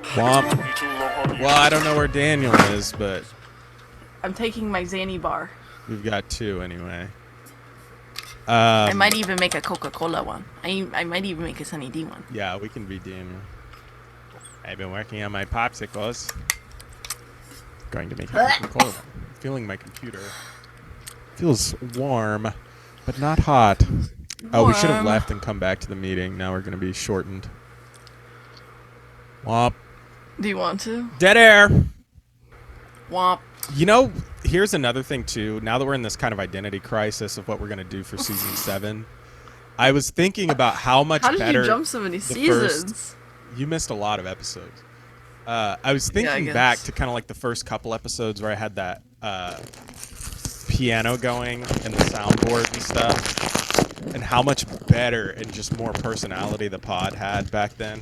Womp. Well, I don't know where Daniel is, but I'm taking my Zanny bar. we've got two anyway. I might even make a Coca-Cola one. I might even make a Sunny D one. Yeah, we can be Daniel. I've been working on my popsicles. Going to make a Coca-Cola. Feeling my computer. Feels warm, but not hot. Oh, we should have left and come back to the meeting. Now we're going to be shortened. Womp. Do you want to? Dead air. Womp. You know, here's another thing, too. Now that we're in this kind of identity crisis of what we're going to do for Season 7, I was thinking about how much better... How did you jump so many seasons? You missed a lot of episodes. I was thinking back to kind of like the first couple episodes where I had that piano going and the soundboard and stuff, and how much better and just more personality the pod had back then.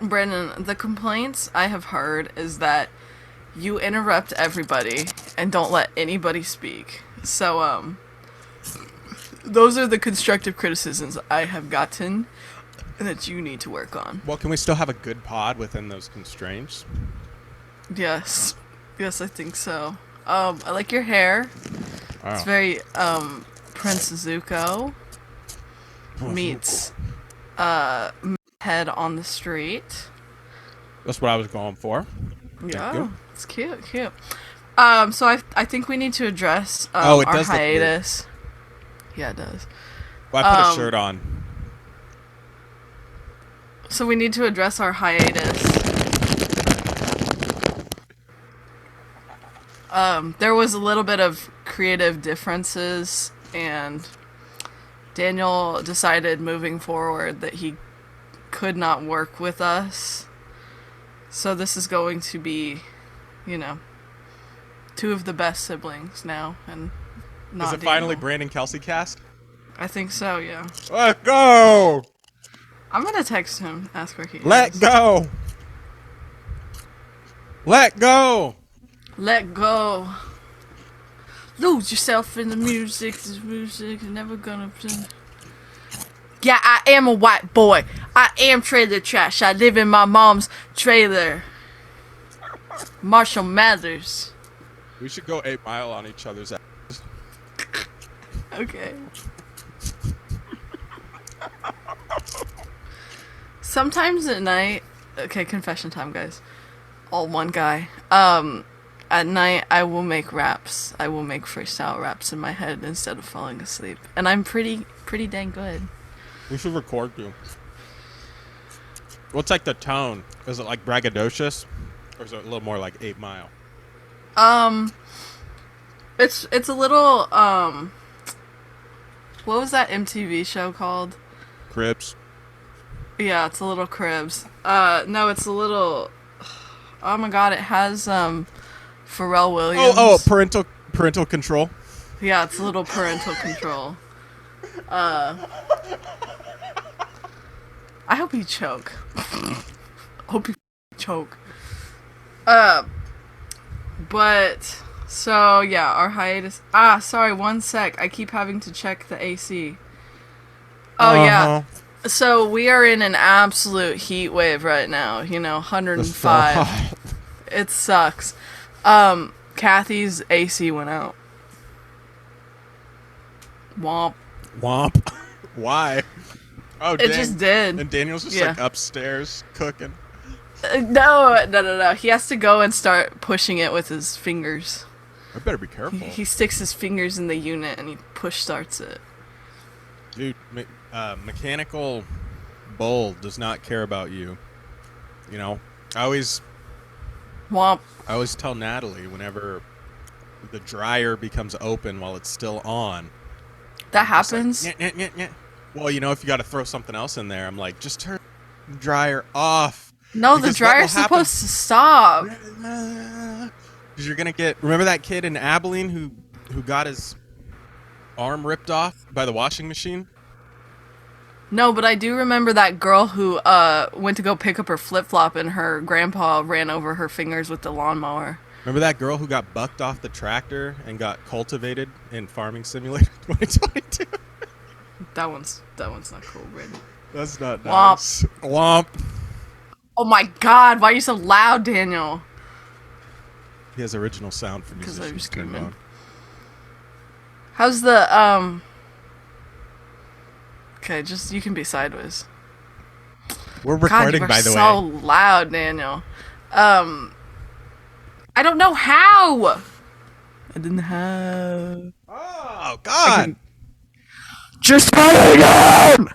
Brandon, the complaints I have heard is that you interrupt everybody and don't let anybody speak. So, those are the constructive criticisms I have gotten that you need to work on. Well, can we still have a good pod within those constraints? Yes. Yes, I think so. I like your hair. Oh. It's very, Prince Zuko meets, head on the street. That's what I was going for. Yeah, it's cute. So I think we need to address it our does hiatus. Yeah, it does. Well, I put a shirt on. So we need to address our hiatus. There was a little bit of creative differences, and Daniel decided moving forward that he could not work with us. So this is going to be, two of the best siblings now, and not Is it Daniel. finally Brandon Kelsey cast? I think so, yeah. Let go! I'm gonna text him, ask where he is. Let go! Let go! Let go. Lose yourself in the music. This music is never gonna... Yeah, I am a white boy. I am trailer trash. I live in my mom's trailer. Marshall Mathers. We should go 8 Mile on each other's ass. Okay. Sometimes at night... Okay, confession time, guys. All one guy. At night, I will make raps. I will make freestyle raps in my head instead of falling asleep. And I'm pretty dang good. We should record you. What's like the tone? Is it like braggadocious? Or is it a little more like 8 Mile? It's a little, what was that MTV show called? Cribs. Yeah, it's a little Cribs. No, it's a little, oh my god, it has, Pharrell Williams. Oh, parental control. Yeah, it's a little parental control. I hope you choke. Hope you choke. But, so, yeah, our hiatus... sorry, one sec. I keep having to check the AC. Oh, yeah. So, we are in an absolute heat wave right now. 105. It sucks. Kathy's AC went out. Womp. Womp. Why? Oh, it just did. And Daniel's just like upstairs cooking. No. He has to go and start pushing it with his fingers. I better be careful. He sticks his fingers in the unit and he push starts it. Dude, mechanical bull does not care about you. I always tell Natalie whenever the dryer becomes open while it's still on. That happens? Like, nyeh. Well, if you got to throw something else in there, I'm like, just turn the dryer off. No, the dryer's supposed to stop. Because you're going to get... Remember that kid in Abilene who got his arm ripped off by the washing machine? No, but I do remember that girl who went to go pick up her flip-flop and her grandpa ran over her fingers with the lawnmower. Remember that girl who got bucked off the tractor and got cultivated in Farming Simulator 2022? That one's not cool, Brandon. That's not nice. Womp. Oh my god, why are you so loud, Daniel? He has original sound for 'Cause I'm musicians turned screaming. on. How's the, Okay, just, you can be sideways. We're God, recording, you are by the so way. loud, Daniel. I don't know how! I didn't have... Oh, God! Just play again!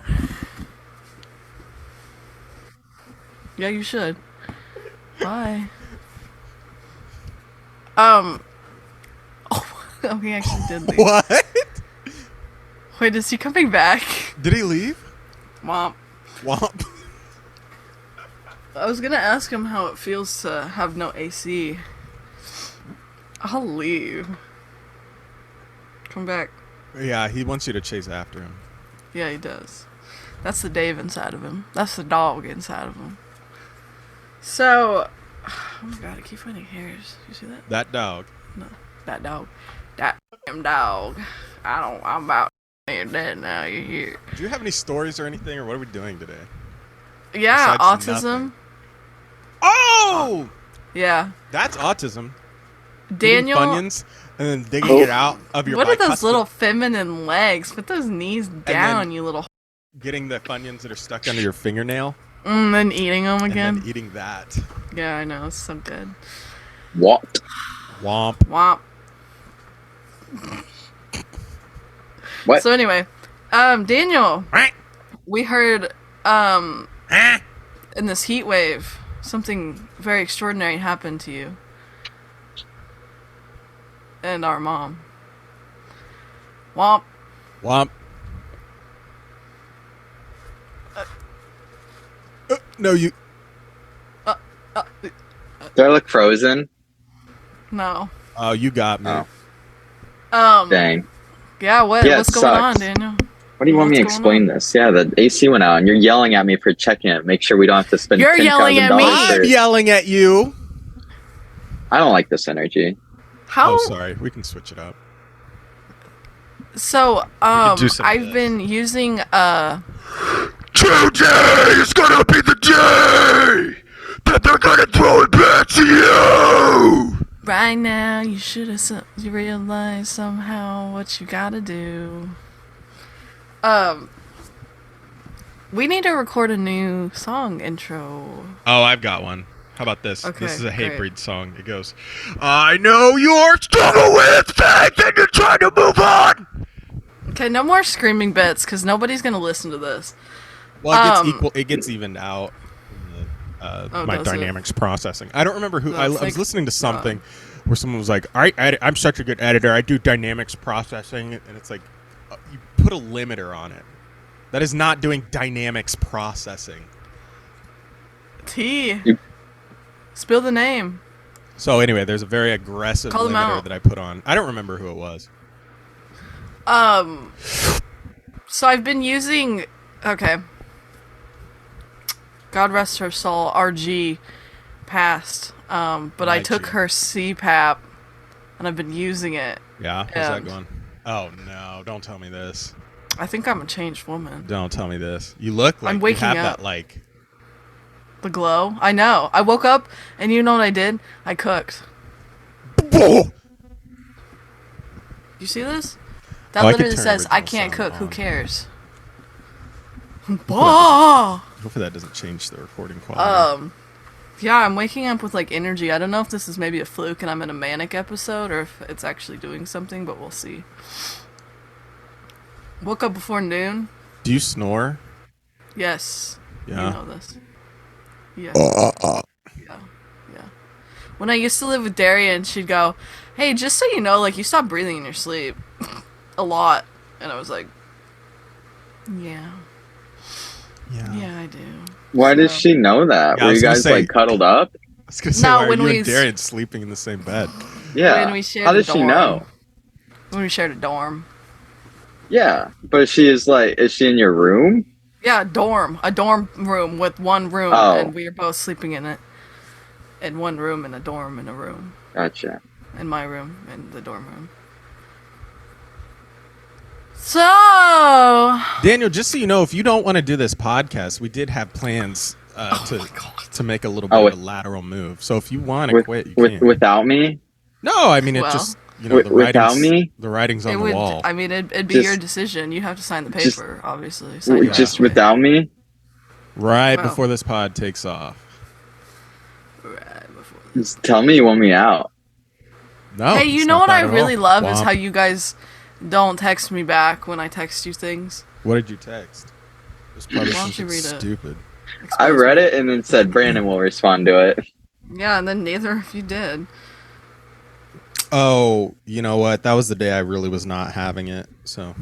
Yeah, you should. Bye. Oh, he actually did leave. What? Wait, is he coming back? Did he leave? Womp. Womp. I was gonna ask him how it feels to have no AC. I'll leave. Come back. Yeah, he wants you to chase after him. Yeah, he does. That's the Dave inside of him. That's the dog inside of him. So, oh my god, I keep finding hairs. You see that? That dog. No, that dog. That damn dog. I'm about you're dead now, you're here. Do you have any stories or anything, or what are we doing today? Yeah, Besides autism. nothing. Oh! Yeah. That's autism. Daniel. Eating Funyuns and then digging it out of your What are those bicuspid- little feminine legs? Put those knees down, you little. Getting the Funyuns that are stuck under your fingernail Then eating them and again. then eating that. Yeah, I know. It's so good. What? Womp. Womp. What? So anyway, Daniel, we heard in this heat wave something very extraordinary happened to you and our mom. Womp. Womp. No, you. Do I look frozen? No. Oh, you got me. Oh, dang. Yeah. What's Yeah, it going on, sucks. Daniel? What do you want me to What's going explain this? Yeah, the AC went out, and you're yelling at me for checking it. Make sure we don't have to spend You're yelling at me. $10,000. I'm yelling at you. I don't like this energy. How? Oh, sorry. We can switch it up. So, do some of I've this. been using Today is gonna be the day that they're gonna throw it back to you. right now. You should have you realize somehow what you gotta do. We need to record a new song intro. Oh, I've got one. How about this? Okay, This is a great. Hatebreed song. It goes, I know you're struggling with faith and you're trying to move on. Okay, no more screaming bits, because nobody's gonna listen to this. Well, it gets evened out. My does it? dynamics processing. I don't remember who. No, I it's was like- listening to something where someone was like, I'm such a good editor. I do dynamics processing. And it's like, you put a limiter on it. That is not doing dynamics processing. T. You- Spill the name. So anyway, there's a very aggressive Call them limiter out. that I put on. I don't remember who it was. So I've been using. Okay. God rest her soul. RG passed. But I took RG. her CPAP, and I've been using it. Yeah? How's that And- going? Oh, no. Don't tell me this. I think I'm a changed woman. Don't tell me this. You look like I'm you waking have up. that, like... The glow. I know. I woke up, and you know what I did? I cooked. You see this? That Oh, I could literally turn says, "I original can't sound cook. Who on. cares?" Bah! Hopefully that doesn't change the recording quality. Yeah, I'm waking up with like energy. I don't know if this is maybe a fluke and I'm in a manic episode or if it's actually doing something, but we'll see. Woke up before noon. Do you snore? Yes. Yeah. You know this. Yeah. Yeah. Yeah. When I used to live with Darian, she'd go, "Hey, just so you know, like you stop breathing in your sleep a lot." And I was like, "Yeah. Yeah, I do." Why does So- she know that? Yeah, I Were was you gonna guys say- like cuddled up? I was gonna say, No, why are when you we and Darian sleeping in the same bed? Yeah. When we shared How a does she dorm. know? When we shared a dorm. Yeah, but she is like, is she in your room? Yeah, a dorm room with one room, Oh. and we are both sleeping in it. In one room, in a dorm, in a room. Gotcha. In my room, in the dorm room. So, Daniel, just so you know, if you don't want to do this podcast, we did have plans to make a little bit Oh, of a lateral move. So if you want to quit, you can. without me? No, I mean, it Well, just, you know, without me? the writing's on it the would. wall. I mean, it'd be Just- your decision. You have to sign the just- paper, obviously. Sign your Just away. without me? Right Well. before this pod takes off. Right before Just tell me you want me out. No. Hey, you it's know not what that I at really all. love is Womp. how you guys don't text me back when I text you things. What did you text? It was probably Why don't you something read it? stupid. I Expose read me. it and then said Brandon will respond to it. Yeah, and then neither of you did. Oh, you know what? That was the day I really was not having it. So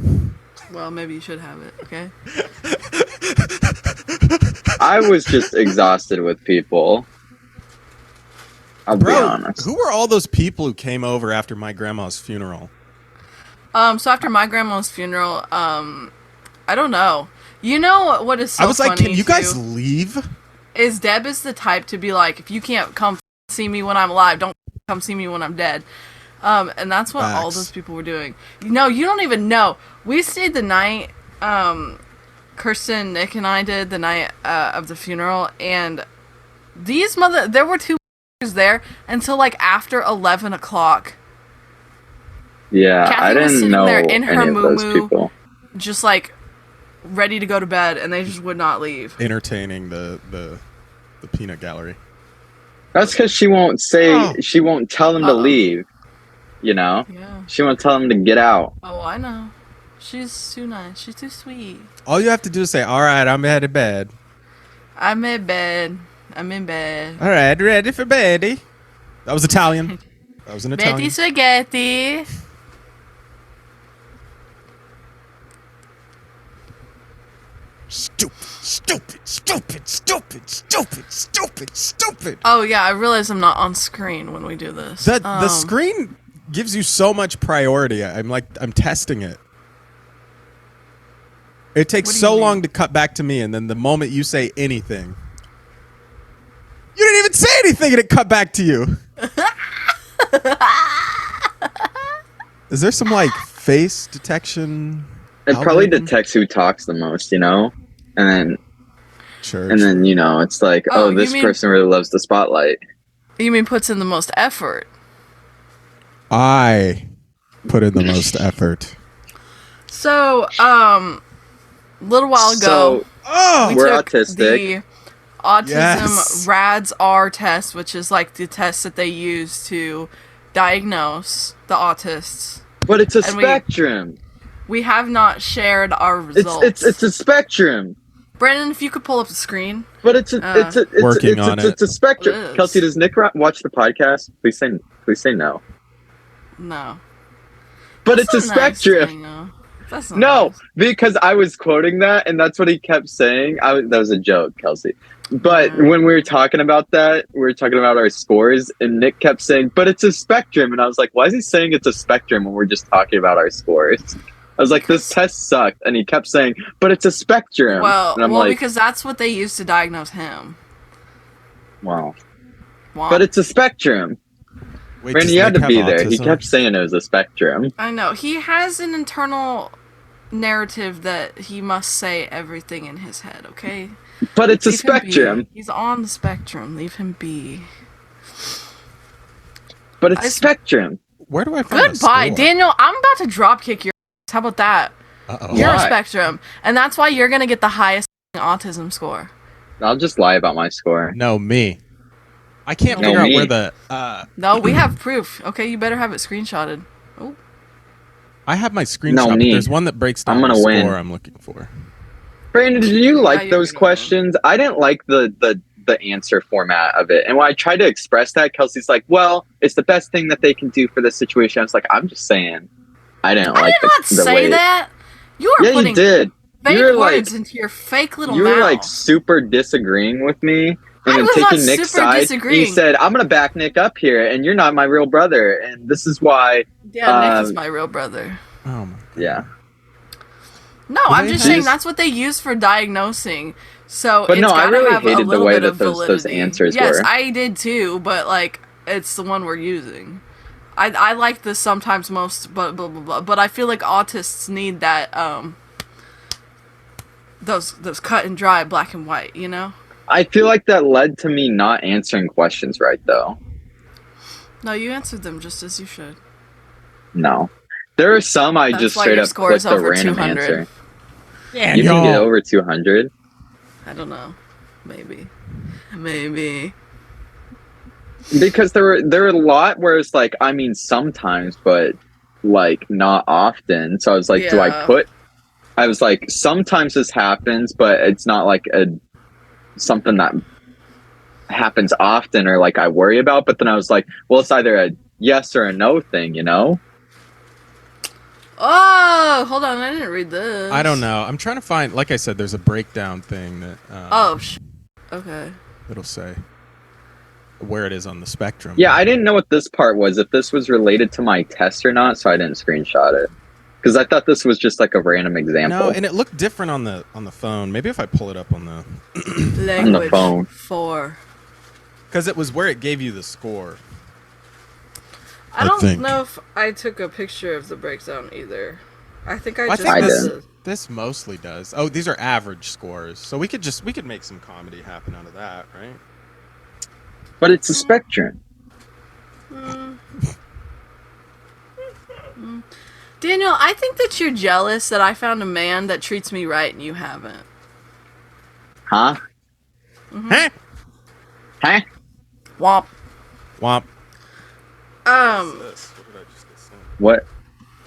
Well, maybe you should have it. Okay. I was just exhausted with people. I'll be Bro, honest. who were all those people who came over after my grandma's funeral? So after my grandma's funeral, I don't know. You know what is so I was like, funny can you too? guys leave? Is Deb is the type to be like, if you can't come see me when I'm alive, don't come see me when I'm dead. And that's what all Facts. those people were doing. No, you don't even know. We stayed the night, Kirsten, Nick, and I did the night of the funeral, and there were two there until like after 11 o'clock. Yeah, Kathy I was didn't sitting know there in her any of those moo-moo. people. Just like ready to go to bed, and they just would not leave. Entertaining the peanut gallery. That's because she won't say, Oh. she won't tell them to Uh-oh. leave. You know? Yeah. She won't tell them to get out. Oh, I know. She's too nice. She's too sweet. All you have to do is say, all right, I'm headed to bed. I'm in bed. I'm in bed. All right, ready for beddy. That was Italian. That was an Betty Italian. spaghetti. Stupid. Oh yeah, I realize I'm not on screen when we do this. The screen gives you so much priority. I'm testing it. It takes What do you so mean? long to cut back to me, and then the moment you say anything, you didn't even say anything, and it cut back to you. Is there some like face detection? It probably algorithm? detects who talks the most, you know? And Church. then you know, it's like, Oh, oh, you this mean- person really loves the spotlight. You mean puts in the most effort? I put in the most effort. So, little while ago, Oh, we we're took autistic. the Autism Yes. RADS-R test, which is like the test that they use to diagnose the autists. But it's a And we- spectrum. We have not shared our results. It's a spectrum. Brandon, if you could pull up the screen. But it's a Working on it. It's a spectrum. It is. Kelsey, does Nick watch the podcast? Please say no. No. But That's it's a not nice spectrum. saying, though. That's not No, nice. because I was quoting that, and that's what he kept saying. That was a joke, Kelsey. But Yeah. when we were talking about that, we were talking about our scores, and Nick kept saying, "But it's a spectrum," and I was like, "Why is he saying it's a spectrum when we're just talking about our scores?" I was like, "This test sucked," and he kept saying, "But it's a spectrum." Well, and I'm like, because that's what they use to diagnose him. "Wow." Womp. But it's a spectrum. wait, Brandon, does you had Nick to be have there. He autism? kept saying it was a spectrum. I know. He has an internal narrative that he must say everything in his head, okay? But it's a Leave him be. spectrum. He's on the spectrum. Leave him be. But it's I- a spectrum. Where do I find the Goodbye, score? Daniel. I'm about to drop kick your ass. How about that? Uh-oh. You're a Why? spectrum. And that's why you're going to get the highest autism score. I'll just lie about my score. No, me. I can't No, figure out me. where the. No, we have proof. Okay, you better have it screenshotted. Oh, I have my screenshot. No, but me. There's one that breaks down I'm gonna the score win. I'm looking for. Brandon, did you like you're those gonna win. questions? I didn't like the answer format of it. And when I tried to express that, Kelsey's like, well, it's the best thing that they can do for this situation. I was like, I'm just saying. I didn't I like did not the say way that. You are Yeah, putting you did. fake You were words like, into your fake little you mouth. were like super disagreeing with me. And I then was not taking Nick's super side, disagreeing. you said, I'm going to back Nick up here, and you're not my real brother. And this is why, Yeah, Nick is my real brother. Oh my. yeah. No, Well, I'm they just have- saying that's what they use for diagnosing. So But it's no, I gotta really have hated a the little way bit that of those validity. answers yes, were. I did too, but like it's the one we're using. I like this sometimes most, but blah blah blah. But I feel like autists need that those cut and dry black and white. You know. I feel like that led to me not answering questions right, though. No, you answered them just as you should. No. There are some I That's just why straight your up score is clicked a over random 200. answer. Yeah, You didn't get over 200? I don't know. Maybe. Maybe. Because there were a lot where it's like, I mean, sometimes, but like not often. So I was like, Yeah. I was like, sometimes this happens, but it's not like something that happens often or like I worry about. But then I was like, well, it's either a yes or a no thing, you know? Oh, hold on. I didn't read this. I don't know. I'm trying to find. Like I said, there's a breakdown thing that. Okay. It'll say where it is on the spectrum. Yeah, I didn't know what this part was, if this was related to my test or not, so I didn't screenshot it. Because I thought this was just like a random example. No, and it looked different on the phone. Maybe if I pull it up on the Language phone. 4. because it was where it gave you the score. I don't think. know if I took a picture of the breakdown either. I think I Well, just I think did. did. this mostly does. Oh, these are average scores, so we could make some comedy happen out of that, right? But it's a spectrum. Daniel, I think that you're jealous that I found a man that treats me right and you haven't. Huh? Huh? Huh? Womp. Womp. Um, What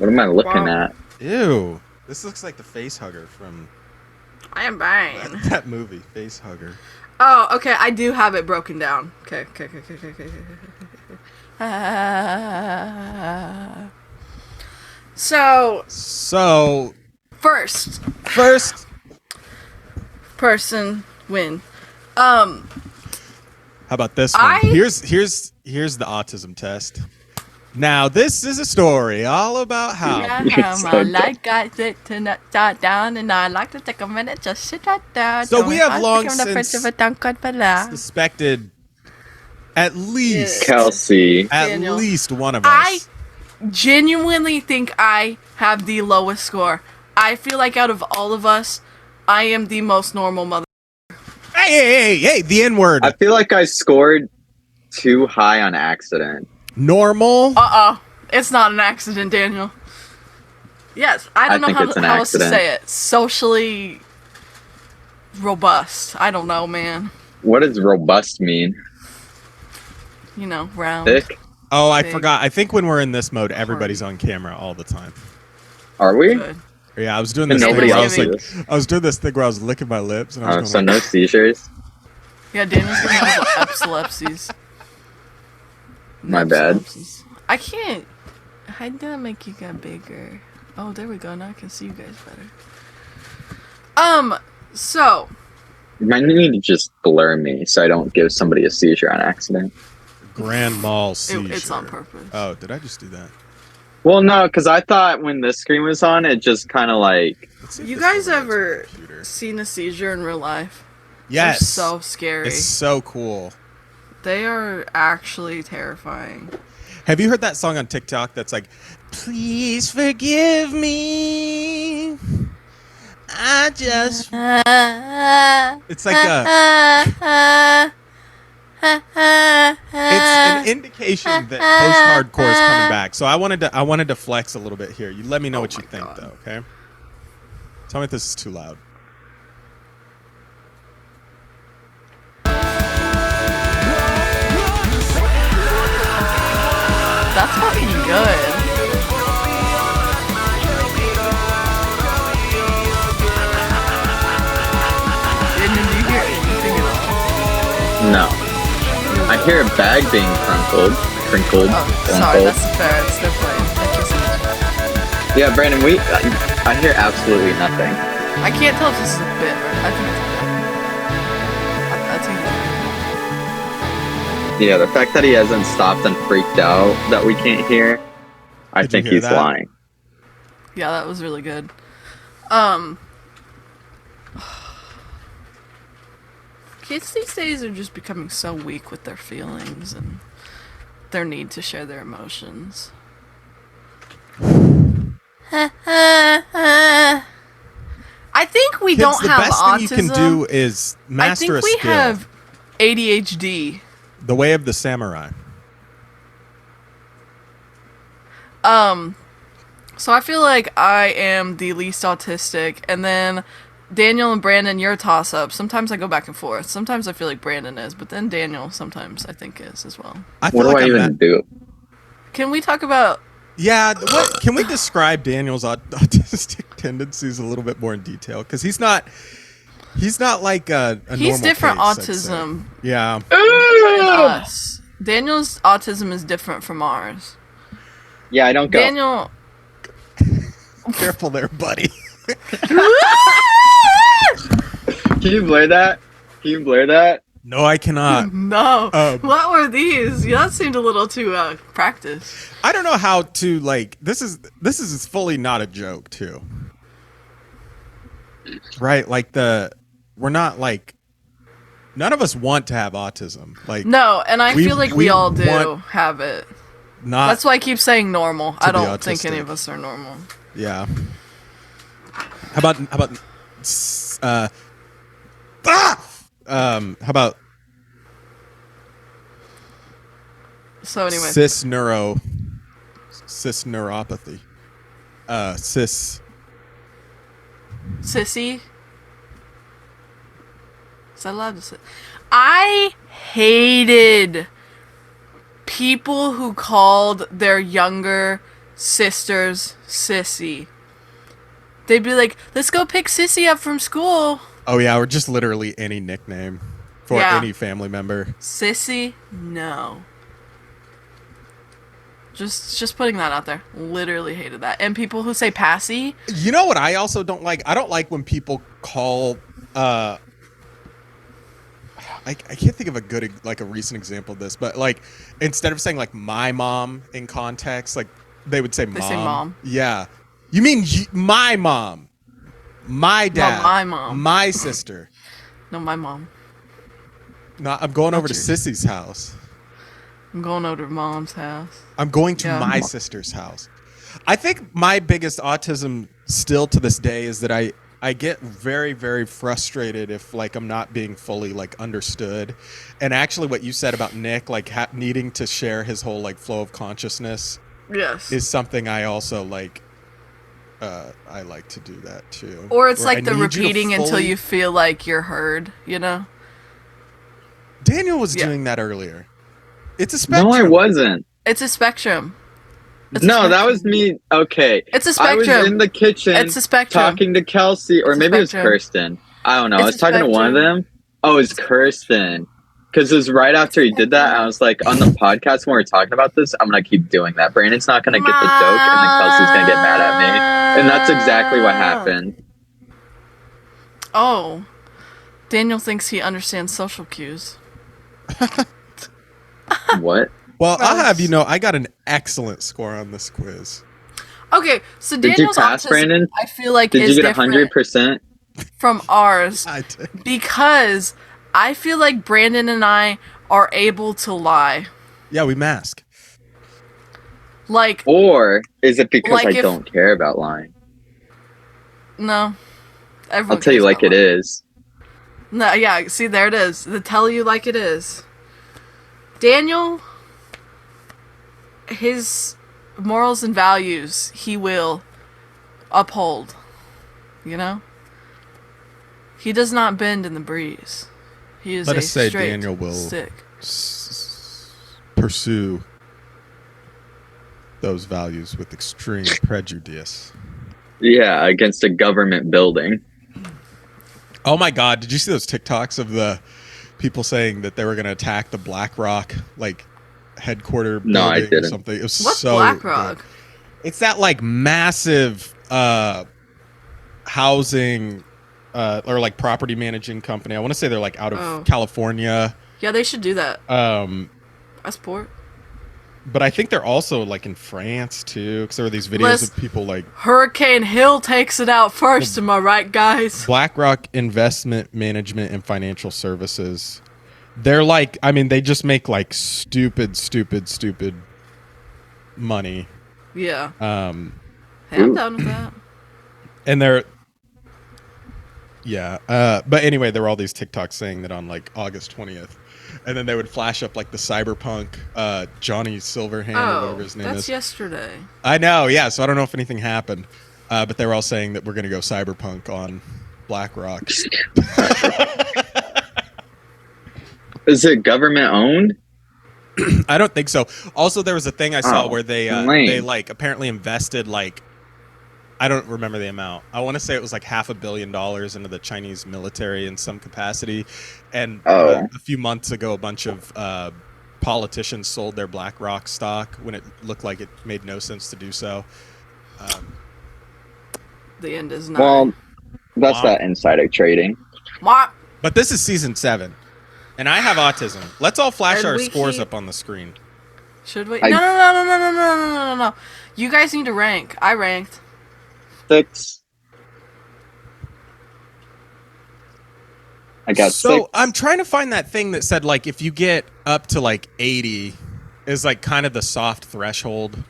am I looking Wow. at? Ew. This looks like the face hugger from I am bang. that movie, Face Hugger. Oh, okay, I do have it broken down. Okay. So, first person win. How about this one? I- Here's the autism test. Now this is a story all about how. I like I sit to not start down and I like to take a minute just sit right there. So we have long since suspected at least Kelsey. Daniel. at least one of us. I genuinely think I have the lowest score. I feel like out of all of us, I am the most normal mother. Hey, the N word. I feel like I scored too high on accident. Normal. It's not an accident, Daniel. Yes, I don't think know it's an how else to accident. say it. Socially robust. I don't know, man. What does robust mean? You know, round. Thick? Oh, I Big. forgot. I think when we're in this mode, everybody's on camera all the time. Are we? Good. Yeah, I was doing And this thing nobody where I else was like, is. I was doing this thing where I was licking my lips and I was Oh, going so like, no seizures? Yeah, Daniel's gonna have epilepsies. My bad. Epilepsies. I can't. I didn't make you get bigger. Oh, there we go. Now I can see you guys better. So You might need to just blur me so I don't give somebody a seizure on accident. grand mal seizure. it's on purpose. Oh, did I just do that? Well, no, because I thought when this screen was on, it just kind of like... Let's see if You this guys overrides my ever computer. seen a seizure in real life? Yes. They're so scary. It's so cool. They are actually terrifying. Have you heard that song on TikTok that's like, please forgive me. I just. It's like it's an indication that post-hardcore is coming back. So I wanted to flex a little bit here. You let me know what you my think, God. though. Okay. Tell me if this is too loud. That's fucking good. Didn't you hear anything at all? No. I hear a bag being crinkled. Oh, sorry, crumpled. that's fair. It's their plane. Thank you so much. Yeah, Brandon, I hear absolutely nothing. I can't tell if this is a bit or I think it's a bit. I think Yeah, the fact that he hasn't stopped and freaked out that we can't hear, I Did you think hear he's that? lying. yeah, that was really good. Kids these days are just becoming so weak with their feelings and their need to share their emotions. I think we Kids, don't the have best autism. thing you can do is I master think a we skill. have ADHD. The way of the samurai. So I feel like I am the least autistic, and then Daniel and Brandon, you're a toss-up. Sometimes I go back and forth. Sometimes I feel like Brandon is, but then Daniel sometimes I think is as well. I What feel do like I I'm even do? Can we talk about... Yeah, what can we describe Daniel's autistic tendencies a little bit more in detail? Because he's not like a He's normal different case, I'd say. autism Yeah. than us. Daniel's autism is different from ours. Yeah, I don't go. Daniel... Careful there, buddy. Can you blur that? Can you blur that? No, I cannot. No. Um, What were these? Yeah, that seemed a little too practiced. I don't know how to like. This is fully not a joke too. Right? Like we're not like. None of us want to have autism. Like No, and I feel like we all do want have it. not. That's why I keep saying normal. I be don't think any autistic. of us are normal. Yeah. How about how about So anyway, cis neuropathy? Cis. sissy. Is that allowed to say? I hated people who called their younger sisters sissy. They'd be like, "Let's go pick Sissy up from school." Oh yeah, or just literally any nickname for Yeah. any family member. Sissy, no. Just putting that out there. Literally hated that. And people who say passy. You know what I also don't like? I don't like when people call I can't think of a good like a recent example of this, but like instead of saying like my mom in context, like they would say mom. They say mom. Yeah. You mean my mom, my dad, my mom. my sister. No, my mom. No, I'm going over to yours. Sissy's house. I'm going over to mom's house. I'm going to Yeah. my sister's house. I think my biggest autism still to this day is that I get very, very frustrated if like I'm not being fully like understood. And actually what you said about Nick, like needing to share his whole like flow of consciousness Yes. is something I also like. I like to do that too. Or it's Where I like the need you to repeating until fully- you feel like you're heard, you know? Daniel was Yeah. doing that earlier. It's a spectrum. No, I wasn't. It's a spectrum. It's a No, that spectrum. was me. Okay. It's a I was spectrum. in the kitchen It's a spectrum. talking to Kelsey, or It's a maybe it was spectrum. Kirsten. I don't know. I It's was a talking to one of spectrum. them. Oh, it's Kirsten. Because it was right after he did that. I was like, on the podcast when we were talking about this, I'm going to keep doing that. Brandon's not going to get the joke, and then Kelsey's going to get mad at me. And that's exactly what happened. Oh. Daniel thinks he understands social cues. What? Well, I'll Gross. have you know, I got an excellent score on this quiz. Okay, so Did you Daniel's pass, autism, Brandon? I feel like Did is you get different 100%? from ours I did. because I feel like Brandon and I are able to lie. Yeah, we mask. Like, Or is it because Like I if- don't care about lying? no. Everyone I'll tell you cares like about it lying. is. No, yeah, see, there it is. The tell you like it is. Daniel, his morals and values, he will uphold. You know? He does not bend in the breeze. He is Let a us say straight Daniel will stick. Pursue those values with extreme prejudice. Yeah, against a government building. Oh my God! Did you see those TikToks of the people saying that they were going to attack the BlackRock like headquarter building No, I or didn't. something? It was What's so BlackRock? good. It's that like massive housing or like property managing company. I want to say they're like out of Oh. California. Yeah, they should do that. I support. But I think they're also like in France too, because there were these videos Let's- of people like Hurricane Hill takes it out first, am I right, guys? BlackRock Investment Management and Financial Services. They're like, I mean, they just make like stupid money. Yeah. Um, Hey, I'm down with that. and they're Yeah. But anyway, there were all these TikToks saying that on like August 20th. And then they would flash up like the cyberpunk Johnny Silverhand or whatever his name that's is. yesterday. I know, yeah. So I don't know if anything happened. But they were all saying that we're going to go cyberpunk on BlackRock. Is it government owned? I don't think so. Also, there was a thing I saw where they like apparently invested like, I don't remember the amount. I want to say it was like $500 million into the Chinese military in some capacity. And a few months ago, a bunch of politicians sold their BlackRock stock when it looked like it made no sense to do so. The end is not. Well, that's that insider trading. But this is season 7, and I have autism. Let's all flash And our we scores keep- up on the screen. Should we? No. You guys need to rank. I ranked. 6. I got 6. I'm trying to find that thing that said like if you get up to like 80 is like kind of the soft threshold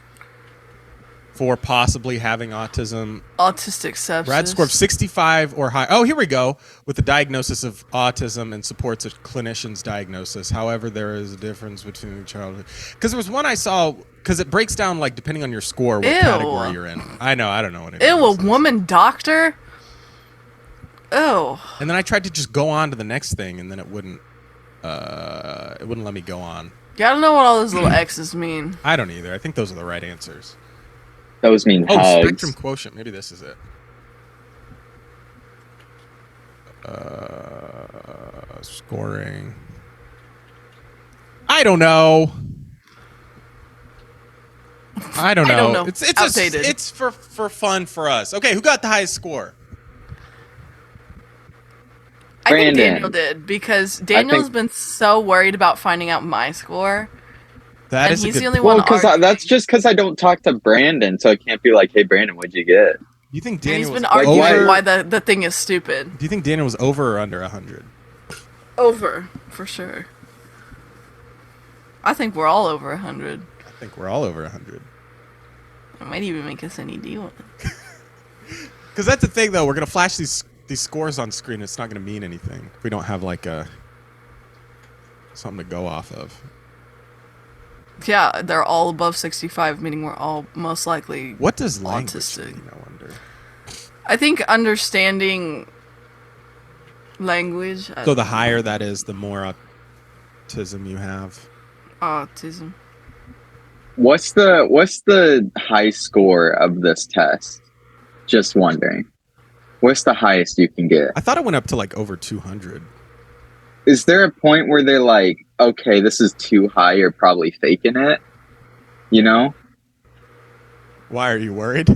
for possibly having autism. Autistic sepsis. Brad score of 65 or higher. Oh, here we go. With the diagnosis of autism and supports a clinician's diagnosis. However, there is a difference between childhood. Because there was one I saw, because it breaks down, like, depending on your score, what category you're in. I know, I don't know what it is. Ew, a woman doctor? Ew. And then I tried to just go on to the next thing, and then it wouldn't let me go on. Yeah, I don't know what all those little X's mean. I don't either. I think those are the right answers. Those mean Oh, hugs. spectrum quotient. Maybe this is it. Scoring. I don't know. I don't know. It's Outdated. It's for fun for us. Okay, who got the highest score? I think Brandon. Daniel did, because Daniel's been so worried about finding out my score. That And is a he's good the only Well, one because arguing. that's just because I don't talk to Brandon, so I can't be like, "Hey, Brandon, what'd you get?" You think And Daniel he's was been arguing over? why the thing is stupid. Do you think Daniel was over or under 100? Over, for sure. I think we're all over 100. I think we're all over 100. It might even make us NED one. Because that's the thing, though. We're gonna flash these scores on screen. It's not gonna mean anything if we don't have like something to go off of. Yeah, they're all above 65, meaning we're all most likely What does language autistic. mean, I wonder? I think understanding language. So the higher that is, the more autism you have. Autism. What's the high score of this test? Just wondering. What's the highest you can get? I thought it went up to like over 200. Is there a point where they're like, okay, this is too high, you're probably faking it? You know? Why are you worried?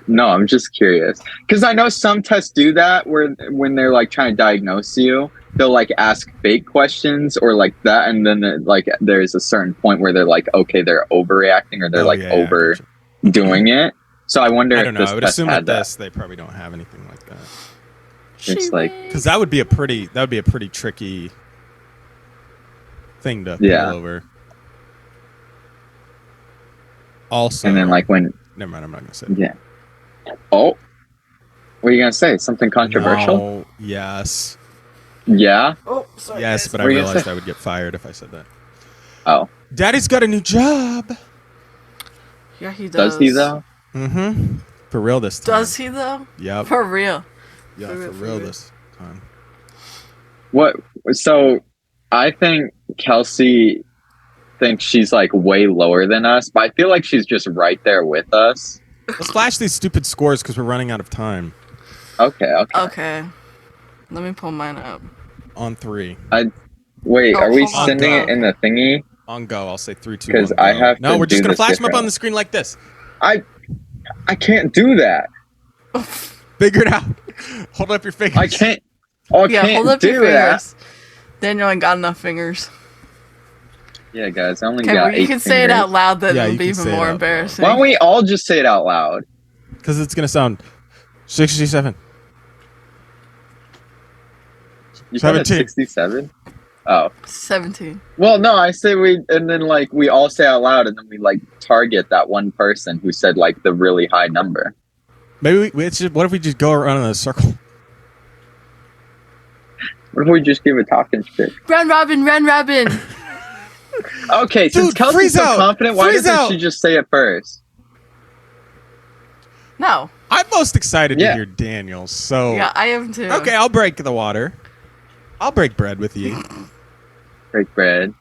No, I'm just curious. Because I know some tests do that where when they're like trying to diagnose you, they'll like ask fake questions or like that. And then like there's a certain point where they're like, okay, they're overreacting or they're overdoing it. So I wonder I if don't know. this I would test assume had that that. they probably don't have anything like that. It's like, Because that would be a pretty tricky thing to pull over. Also, and then like when, never mind. I'm not gonna say that. yeah. Oh, what are you gonna say? Something controversial? No, yes, Yeah. Oh, sorry. yes, guys. but I What are you gonna realized say? I would get fired if I said that. Oh, Daddy's got a new job. Yeah, he does. does he though? Mm-hmm. For real this time. Does he though? Yep. For real. Yeah, for for real, for real real. this time. What? So I think Kelsey thinks she's like way lower than us, but I feel like she's just right there with us. Let's flash these stupid scores because we're running out of time. Okay. Okay. Let me pull mine up. On 3. Wait, Oh, are we hold on. sending it in the thingy? On go. I'll say 3, 2, 'Cause 1, I go. have No, to we're just do gonna this flash them up on differently. the screen like this. I can't do that. Figure it out. Hold up your fingers. I can't. Oh, I Yeah, can't hold up do your that. fingers. Daniel ain't got enough fingers. Yeah, guys, I only Okay, got well, you 8 can say it fingers. out loud, then Yeah, it'll you be can even say it more out loud. embarrassing. Why don't we all just say it out loud? Because it's gonna sound 67. You said it's 17. 67? Oh. 17. Well, no, I say and then like we all say out loud, and then we like target that one person who said like the really high number. Maybe it's just, what if we just go around in a circle? What if we just give a talking stick? Round robin, round robin. Okay, since Dude, Kelsey's freeze so out! confident, why Freeze doesn't out! she just say it first? No. I'm most excited to Yeah. hear Daniel. So Yeah, I am too. okay, I'll break the water. I'll break bread with you. Break bread.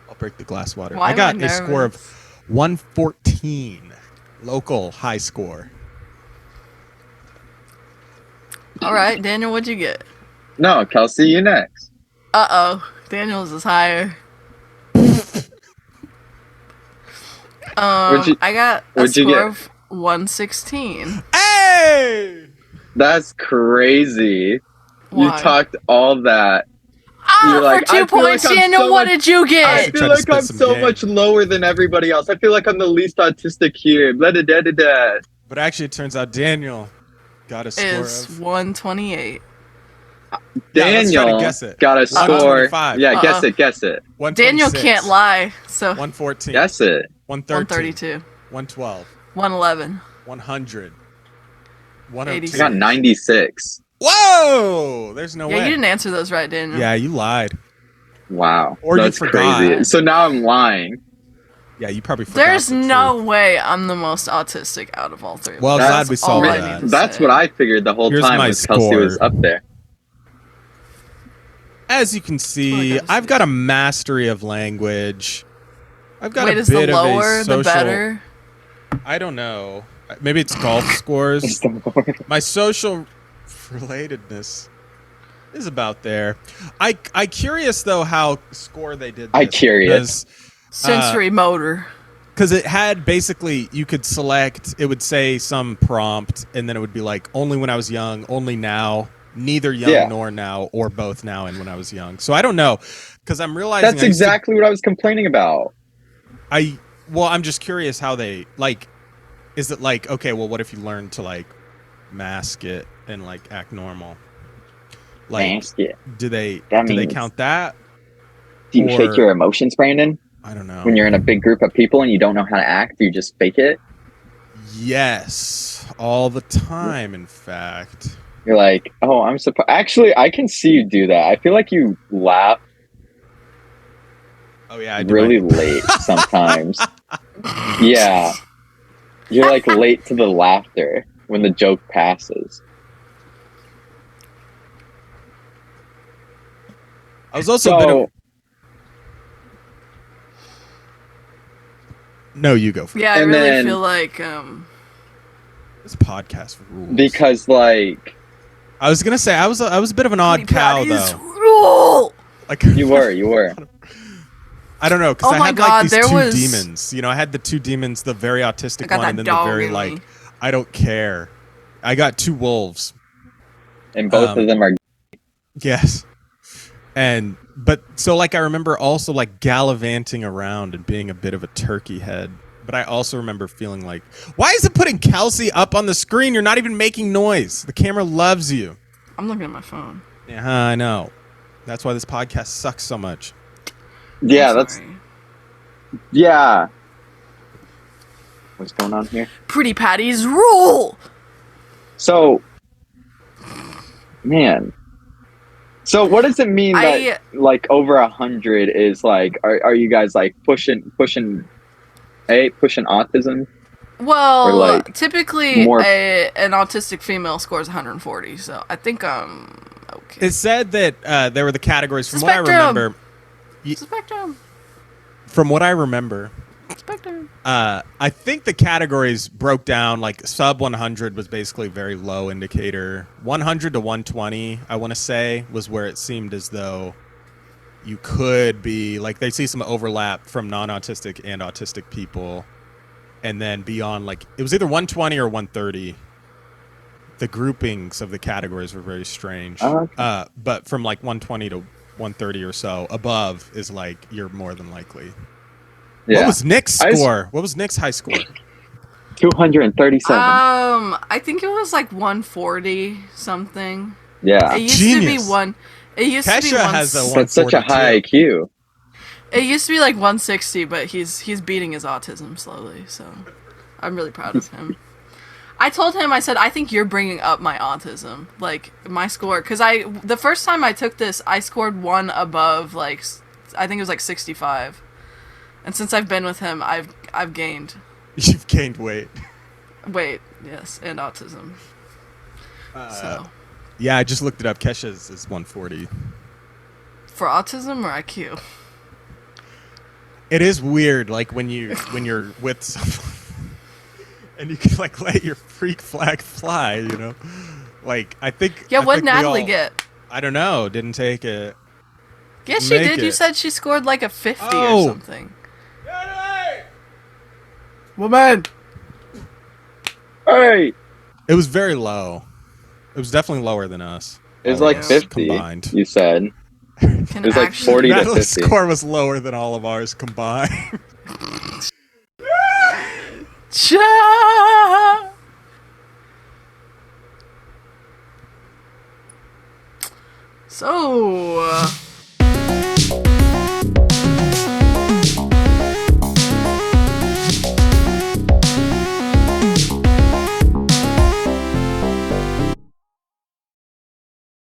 I'll break the glass water. Why I am got I a score of nervous? 114. Local high score. All right, Daniel, what'd you get? No, Kelsey, you next. Uh-oh. Daniel's is higher. What'd you- I got a what'd you score get? of 116. Hey! That's crazy. Why? You talked all that. Ah, You're like, for I 2 feel like points, I'm Daniel, so what much- did you I get? should feel try to like spit I'm some so game. much lower than everybody else. I feel like I'm the least autistic here. Blah, da, da, da, da. But actually, it turns out Daniel got a score Is of. 128. Yeah, let's try to Daniel guess it. got a score. 125. Yeah, guess it, guess it. 126. Daniel can't lie, so 114. Guess it. 113. 132. 112. 111. 100. I 102. got 96. Whoa! There's no Yeah, way. you didn't answer those right, Daniel. Yeah, you lied. Wow. Or you that's forgot. crazy. So now I'm lying. Yeah, you probably forgot. There's the no truth. way I'm the most autistic out of all three. Well, That's glad we all solved I that. need to That's say. what I figured the whole Here's time my was Kelsey was score. up there. As you can see, gotta I've see. got a mastery of language. I've got Wait, a is the bit of a lower social. the better? I don't know. Maybe it's golf scores. My social relatedness is about there. I curious though how score they did. I curious. Sensory motor. Because it had basically you could select. It would say some prompt, and then it would be like only when I was young, only now, neither young Yeah. nor now, or both now and when I was young. So I don't know because I'm realizing That's I used to- exactly what I was complaining about. I'm just curious how they like. Is it like okay? Well, what if you learn to like mask it and like act normal? Like, Mask it. do they That do they means- count that? Do you Or- fake your emotions, Brandon? I don't know. When you're in a big group of people and you don't know how to act, you just fake it? Yes, all the time. In fact, You're like, oh, I'm surprised. Actually, I can see you do that. I feel like you laugh oh yeah, I do really my- late sometimes. Yeah. You're like late to the laughter when the joke passes. I was also a bit of. So, No, you go for it. Yeah, I And really then- feel like This podcast rules. because like I was gonna say I was a bit of an odd Pretty cow Patties though. rule. Like you were. I don't know because Oh I my had God, like these there two was- demons. You know, I had the two demons, the very I autistic got one, that and then the dog very in me. like I don't care. I got two wolves. And both of them are Yes. But so like I remember also like gallivanting around and being a bit of a turkey head. But I also remember feeling like, why is it putting Kelsey up on the screen? You're not even making noise. The camera loves you. I'm looking at my phone. Yeah, I know. That's why this podcast sucks so much. yeah, I'm that's sorry. yeah. What's going on here? Pretty Patties rule. So man. So what does it mean that like over 100 is like are you guys like pushing autism? Well, Or, like, typically more- an autistic female scores 140, so I think okay. It said that there were the categories from Spectrum. what I remember. Spectrum. From what I remember, Spectrum. I think the categories broke down like sub 100 was basically a very low indicator. 100 to 120, I want to say, was where it seemed as though you could be like they see some overlap from non-autistic and autistic people, and then beyond like it was either 120 or 130. The groupings of the categories were very strange. Oh, okay. But from like 120 to 130 or so above is like you're more than likely. Yeah. What was Nick's I just- score? What was Nick's high score? 237. I think it was like 140 something. Yeah. It used Genius. to be one. It used to be Kesha one. has a That's such a 142. high IQ. It used to be like 160, but he's beating his autism slowly. So I'm really proud of him. I told him, I said, I think you're bringing up my autism. Like, my score. Because the first time I took this, I scored one above, like, I think it was like 65. And since I've been with him, I've gained. You've gained weight. Weight, yes, and autism. So. Yeah, I just looked it up. Kesha's is 140. For autism or IQ? It is weird, like when you're with someone and you can like let your freak flag fly, you know. Like I think. Yeah, I what'd think Natalie get? I don't know. Didn't take it. Yes, she did. You said she scored like a 50 or something. Natalie! Woman. Hey, It was very low. It was definitely lower than us. it was All like of us 50. combined. You said Can it was like actually 40 to Natalie's 50. score was lower than all of ours combined. Cha! So,